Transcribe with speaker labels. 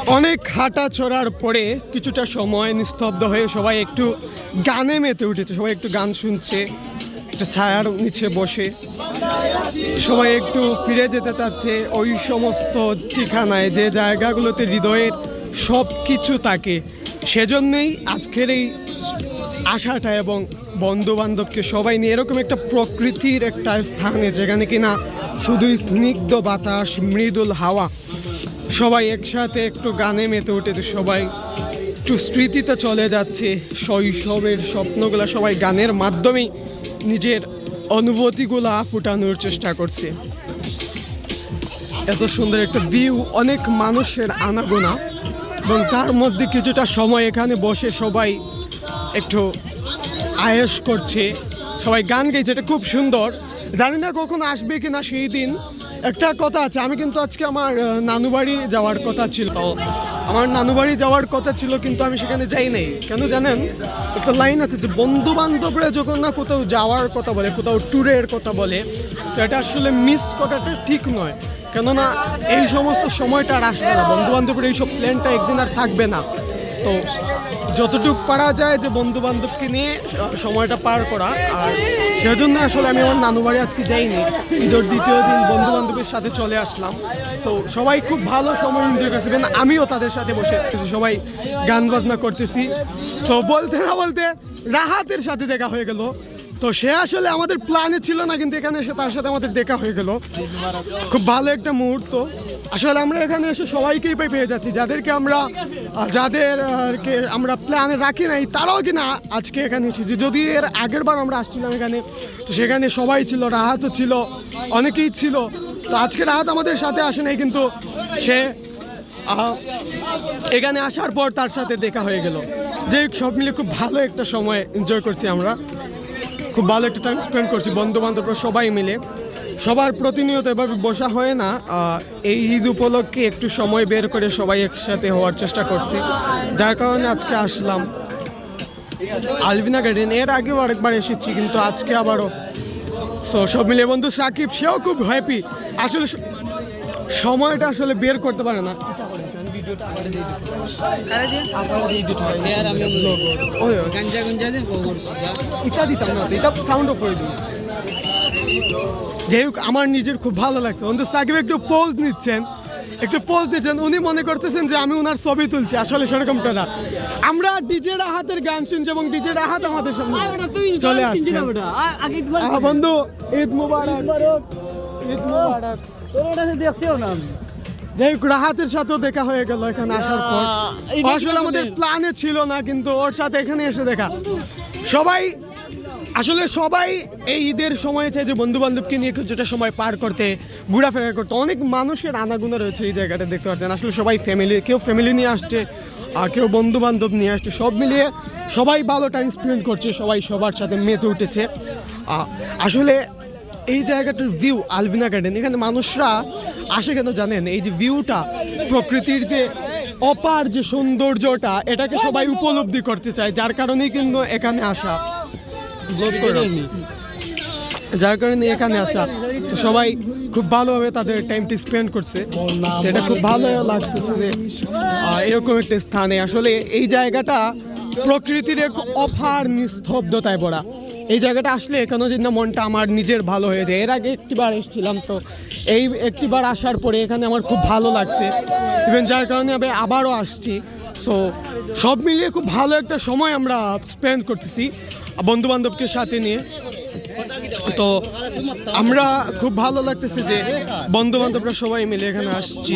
Speaker 1: অনেক হাঁটা চড়ার পরে কিছুটা সময় নিস্তব্ধ হয়ে সবাই একটু গানে মেতে উঠেছে, সবাই একটু গান শুনছে, একটা ছায়ার নিচে বসে সবাই একটু ফিরে যেতে চাচ্ছে ওই সমস্ত ঠিকানায় যে জায়গাগুলোতে হৃদয়ের সব কিছু থাকে। সেজন্যই আজকের এই আশাটা এবং বন্ধু বান্ধবকে সবাই নিয়ে এরকম একটা প্রকৃতির একটা স্থানে যেখানে কিনা শুধুই স্নিগ্ধ বাতাস, মৃদুল হাওয়া, সবাই একসাথে একটু গানে মেতে উঠেছে, সবাই একটু স্মৃতিতে চলে যাচ্ছে, শৈশবের স্বপ্নগুলো সবাই গানের মাধ্যমেই নিজের অনুভূতিগুলো ফুটানোর চেষ্টা করছে। এত সুন্দর একটা ভিউ, অনেক মানুষের আনাগোনা, এবং তার মধ্যে কিছুটা সময় এখানে বসে সবাই একটু আয়েশ করছে, সবাই গান গাইছে, এটা খুব সুন্দর। জানি না কখন আসবে কিনা সেই দিন। একটা কথা আছে, আমি কিন্তু আজকে আমার নানু বাড়ি যাওয়ার কথা ছিল, কিন্তু আমি সেখানে যাই নাই। কেন জানেন? একটা লাইন আছে যে বন্ধু বান্ধবরা যখন না কোথাও যাওয়ার কথা বলে, কোথাও ট্যুরের কথা বলে, তো এটা আসলে মিস করাটা ঠিক নয়। কেননা এই সমস্ত সময়টা আর আসবে না, বন্ধু বান্ধবের এইসব প্ল্যানটা একদিন আর থাকবে না। তো যতটুকু পারা যায় যে বন্ধু বান্ধবকে নিয়ে সময়টা পার করা, আর সেজন্য আসলে আমি আমার নানু বাড়ি আজকে যাইনি। ঈদের দ্বিতীয় দিন বন্ধু বান্ধবের সাথে চলে আসলাম। তো সবাই খুব ভালো সময় এনজয় করছে, আমিও তাদের সাথে বসে সবাই গান বাজনা করতেছি। তো বলতে না বলতে রাহাতের সাথে দেখা হয়ে গেল। তো সে আসলে আমাদের প্ল্যানে ছিল না, কিন্তু এখানে এসে তার সাথে আমাদের দেখা হয়ে গেল। খুব ভালো একটা মুহূর্ত। আসলে আমরা এখানে এসে সবাইকেই পেয়ে যাচ্ছি, যাদেরকে আমরা প্ল্যানে রাখি নাই, তারাও কিনা আজকে এখানে এসেছি। যদি এর আগের বার আমরা আসছিলাম এখানে, তো সেখানে সবাই ছিল, রাহাতও ছিল, অনেকেই ছিল। তো আজকে রাহাত আমাদের সাথে আসে নাই, কিন্তু সে এখানে আসার পর তার সাথে দেখা হয়ে গেল। যে সব মিলে খুব ভালো একটা সময় এনজয় করছি, আমরা খুব ভালো একটা টাইম স্পেন্ড করছি বন্ধু বান্ধবরা সবাই মিলে। সবার প্রতিনিয়ত এভাবে বসা হয় না, এই ঈদ উপলক্ষে একটু সময় বের করে সবাই একসাথে হওয়ার চেষ্টা করছি, যার কারণে আজকে আসলাম আলবিনা গার্ডেন। এর আগেও আরেকবার এসেছি, কিন্তু আজকে আবারও। সো সব মিলে বন্ধু সাকিব, সেও খুব হ্যাপি। আসলে সময়টা আসলে বের করতে পারে না। যাই হোক, আমার নিজের খুব ভালো লাগছে। বন্ধু সাকিব একটু পোজ নিচ্ছেন, উনি মনে করতেছেন যে আমি ওনার ছবি তুলছি, আসলে সেরকমটা না। আমরা ডিজে রাহাতের গান শুনছি এবং ডিজে রাহাত আমাদের সামনে চলে আসছে। বন্ধু ঈদ মুবারক, ঈদ মুবারক। যাই হোক, রাহাতের সাথেও দেখা হয়ে গেল এখানে আসার পর। আসলে আমাদের প্ল্যানে ছিল না, কিন্তু ওর সাথে এখানে এসে দেখা। সবাই এই ঈদের সময় চাই যে বন্ধু বান্ধবকে নিয়ে কিছুটা সময় পার করতে, ঘোরাফেরা করতে। অনেক মানুষের আনাগোনা রয়েছে এই জায়গাটা, দেখতে পাচ্ছেন। আসলে সবাই কেউ ফ্যামিলি নিয়ে আসছে, আর কেউ বন্ধু বান্ধব নিয়ে আসছে। সব মিলিয়ে সবাই ভালো টাইম স্পেন্ড করছে, সবাই সবার সাথে মেতে উঠেছে। আসলে এই জায়গাটার ভিউ, আলবিনা গার্ডেন, এখানে মানুষরা আসে কেন জানেন? এই যে ভিউটা, প্রকৃতির যে অপার যে সৌন্দর্যটা, এটাকে সবাই উপলব্ধি করতে চায়, যার কারণেই কিন্তু এখানে আসা। তো সবাই খুব ভালোভাবে তাদের টাইমটি স্পেন্ড করছে। এটা খুব ভালো লাগতেছে যে এরকম একটা স্থানে আসলে এই জায়গাটা প্রকৃতির এক অপার নিস্তব্ধতায় ভরা। এই জায়গাটা আসলে কেন জানি না মনটা আমার নিজের ভালো হয়ে যায়। এর আগে একটিবার এসেছিলাম, তো এই একটিবার আসার পরে এখানে আমার খুব ভালো লাগছে, ইভেন যার কারণে আমি আবারও আসছি। সো সব মিলিয়ে খুব ভালো একটা সময় আমরা স্পেন্ড করতেছি বন্ধু বান্ধবকে সাথে নিয়ে। তো আমরা খুব ভালো লাগতেছে যে বন্ধু বান্ধবরা সবাই মিলে এখানে আসছি।